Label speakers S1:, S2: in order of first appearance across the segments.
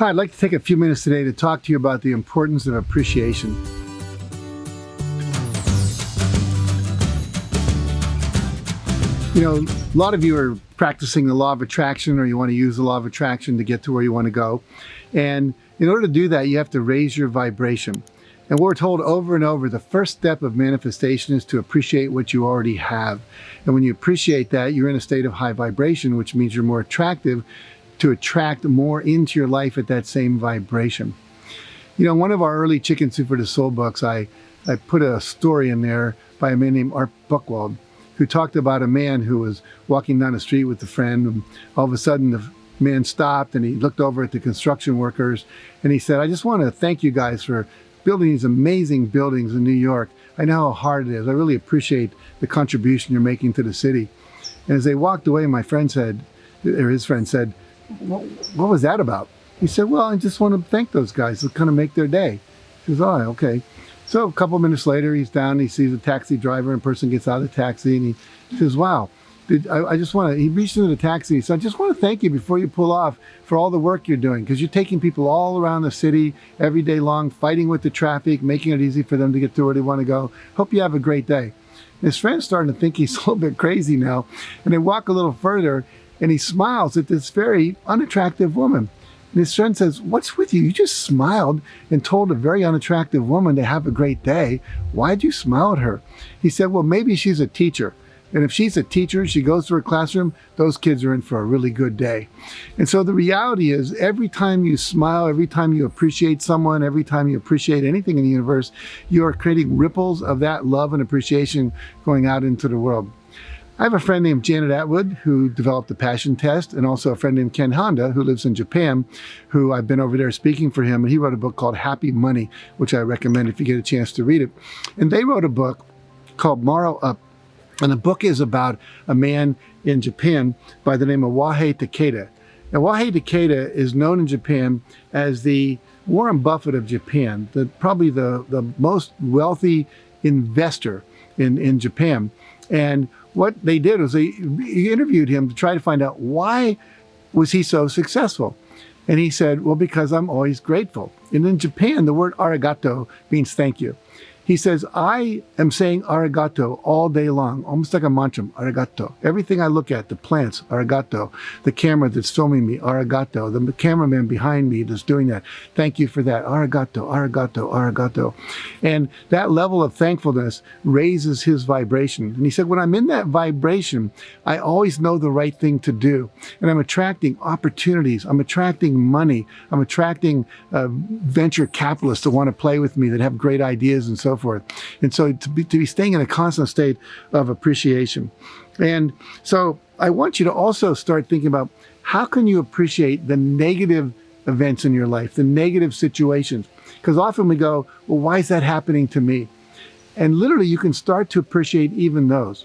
S1: Hi, I'd like to take a few minutes today to talk to you about the importance of appreciation. You know, a lot of you are practicing the law of attraction, or you want to use the law of attraction to get to where you want to go. And in order to do that, you have to raise your vibration. And we're told over and over, the first step of manifestation is to appreciate what you already have. And when you appreciate that, you're in a state of high vibration, which means you're more attractive to attract more into your life at that same vibration. You know, one of our early Chicken Soup for the Soul books, I put a story in there by a man named Art Buchwald, who talked about a man who was walking down the street with a friend, and all of a sudden the man stopped and he looked over at the construction workers and he said, "I just want to thank you guys for building these amazing buildings in New York. I know how hard it is. I really appreciate the contribution you're making to the city." And as they walked away, my friend said, or his friend said, what was that about? He said, "Well, I just want to thank those guys to kind of make their day." He says, "Oh, okay." So a couple minutes later, he's down, he sees a taxi driver, and a person gets out of the taxi, and he says, "Wow, I just want to," he reached into the taxi, he said, "I just want to thank you before you pull off for all the work you're doing, because you're taking people all around the city every day long, fighting with the traffic, making it easy for them to get to where they want to go. Hope you have a great day." And his friend's starting to think he's a little bit crazy now, and they walk a little further, and he smiles at this very unattractive woman. And his friend says, "What's with you? You just smiled and told a very unattractive woman to have a great day. Why'd you smile at her?" He said, "Well, maybe she's a teacher. And if she's a teacher, she goes to her classroom, those kids are in for a really good day." And so the reality is, every time you smile, every time you appreciate someone, every time you appreciate anything in the universe, you are creating ripples of that love and appreciation going out into the world. I have a friend named Janet Atwood who developed the passion test, and also a friend named Ken Honda who lives in Japan, who I've been over there speaking for him, and he wrote a book called Happy Money, which I recommend if you get a chance to read it. And they wrote a book called Morrow Up. And the book is about a man in Japan by the name of Wahei Takeda. And Wahei Takeda is known in Japan as the Warren Buffett of Japan, probably the most wealthy investor in Japan. And what they did was they interviewed him to try to find out, why was he so successful? And he said, "Well, because I'm always grateful." And in Japan, the word arigato means thank you. He says, "I am saying arigato all day long, almost like a mantra, arigato. Everything I look at, the plants, arigato. The camera that's filming me, arigato. The cameraman behind me that's doing that, thank you for that, arigato, arigato, arigato." And that level of thankfulness raises his vibration. And he said, when I'm in that vibration, I always know the right thing to do. And I'm attracting opportunities. I'm attracting money. I'm attracting venture capitalists that want to play with me, that have great ideas and so forth. And so to be staying in a constant state of appreciation. And so I want you to also start thinking about, how can you appreciate the negative events in your life, the negative situations? Because often we go, well, why is that happening to me? And literally you can start to appreciate even those.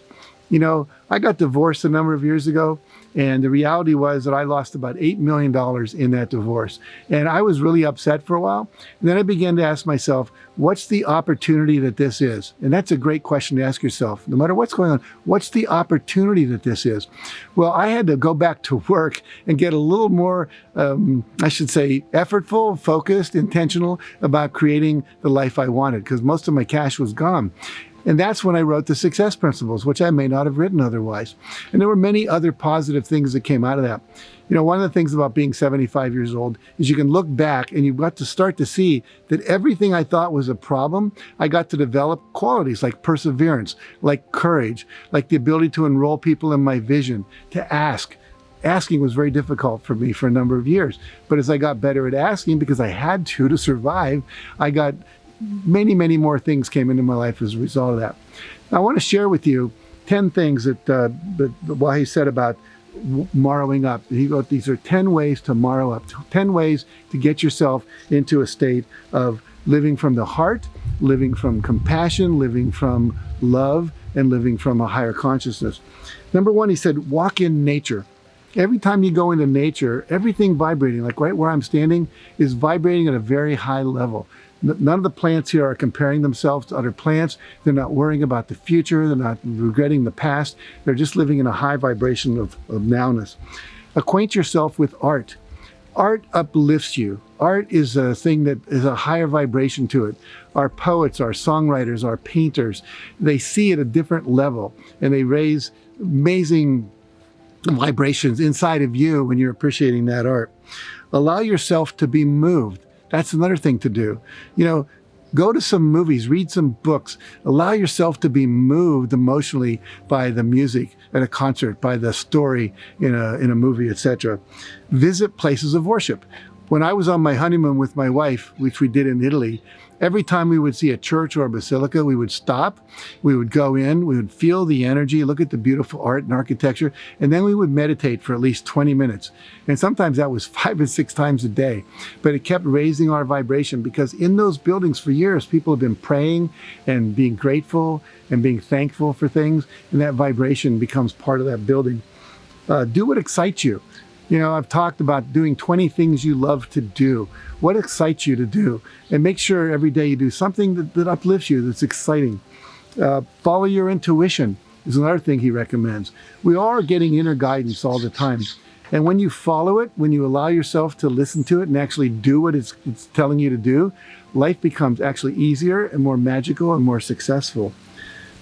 S1: You know, I got divorced a number of years ago, and the reality was that I lost about $8 million in that divorce. And I was really upset for a while. And then I began to ask myself, what's the opportunity that this is? And that's a great question to ask yourself. No matter what's going on, what's the opportunity that this is? Well, I had to go back to work and get a little more, I should say, effortful, focused, intentional about creating the life I wanted, because most of my cash was gone. And that's when I wrote the Success Principles, which I may not have written otherwise. And there were many other positive things that came out of that. You know, one of the things about being 75 years old is you can look back and you've got to start to see that everything I thought was a problem, I got to develop qualities like perseverance, like courage, like the ability to enroll people in my vision, to ask. Asking was very difficult for me for a number of years. But as I got better at asking, because I had to survive, I got many, many more things came into my life as a result of that. Now, I want to share with you 10 things that Wahei said about morrowing up. He wrote, these are 10 ways to morrow up, 10 ways to get yourself into a state of living from the heart, living from compassion, living from love, and living from a higher consciousness. Number one, he said, walk in nature. Every time you go into nature, everything vibrating, like right where I'm standing, is vibrating at a very high level. None of the plants here are comparing themselves to other plants. They're not worrying about the future. They're not regretting the past. They're just living in a high vibration of nowness. Acquaint yourself with art. Art uplifts you. Art is a thing that is a higher vibration to it. Our poets, our songwriters, our painters, they see at a different level and they raise amazing vibrations inside of you when you're appreciating that art. Allow yourself to be moved. That's another thing to do. Go to some movies, read some books, allow yourself to be moved emotionally by the music at a concert, by the story in a movie, etc. Visit places of worship. When I was on my honeymoon with my wife, which we did in Italy, every time we would see a church or a basilica, we would stop, we would go in, we would feel the energy, look at the beautiful art and architecture, and then we would meditate for at least 20 minutes. And sometimes that was 5 or 6 times a day. But it kept raising our vibration because in those buildings for years, people have been praying and being grateful and being thankful for things, and that vibration becomes part of that building. Do what excites you. I've talked about doing 20 things you love to do. What excites you to do? And make sure every day you do something that uplifts you, that's exciting. Follow your intuition is another thing he recommends. We all are getting inner guidance all the time. And when you follow it, when you allow yourself to listen to it and actually do what it's telling you to do, life becomes actually easier and more magical and more successful.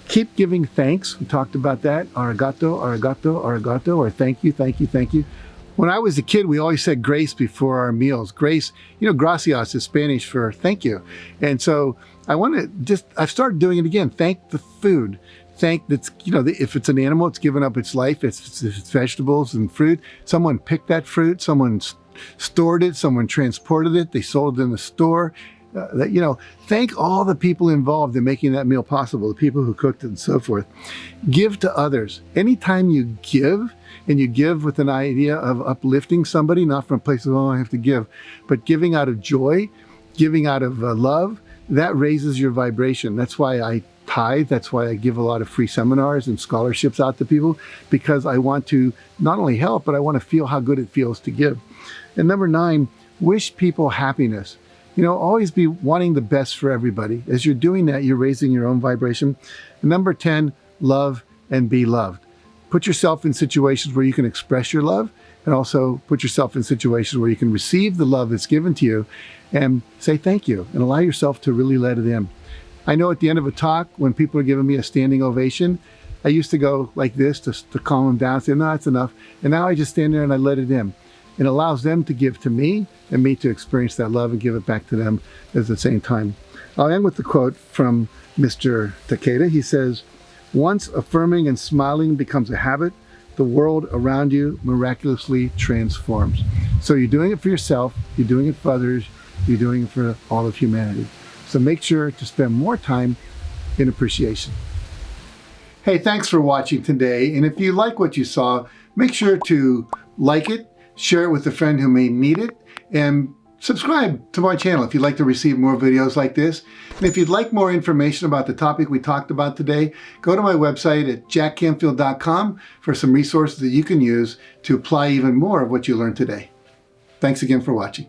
S1: Keep giving thanks. We talked about that. Arigato, arigato, arigato, or thank you, thank you, thank you. When I was a kid, we always said grace before our meals. Grace, gracias is Spanish for thank you. And so I've started doing it again. Thank the food. Thank that's, if it's an animal, it's given up its life. If it's vegetables and fruit, someone picked that fruit, someone stored it, someone transported it, they sold it in the store. Thank all the people involved in making that meal possible, the people who cooked it and so forth. Give to others. Anytime you give, and you give with an idea of uplifting somebody, not from a place of, I have to give, but giving out of joy, giving out of love, that raises your vibration. That's why I tithe. That's why I give a lot of free seminars and scholarships out to people, because I want to not only help, but I want to feel how good it feels to give. And number 9, wish people happiness. Always be wanting the best for everybody. As you're doing that, you're raising your own vibration. And number 10, love and be loved. Put yourself in situations where you can express your love, and also put yourself in situations where you can receive the love that's given to you and say thank you and allow yourself to really let it in. I know at the end of a talk, when people are giving me a standing ovation, I used to go like this to calm them down, say, no, that's enough. And now I just stand there and I let it in. It allows them to give to me and me to experience that love and give it back to them at the same time. I'll end with the quote from Mr. Takeda. He says, once affirming and smiling becomes a habit, the world around you miraculously transforms. So you're doing it for yourself, you're doing it for others, you're doing it for all of humanity. So make sure to spend more time in appreciation. Hey, thanks for watching today. And if you like what you saw, make sure to like it, share it with a friend who may need it, and subscribe to my channel if you'd like to receive more videos like this. And if you'd like more information about the topic we talked about today, go to my website at JackCanfield.com for some resources that you can use to apply even more of what you learned today. Thanks again for watching.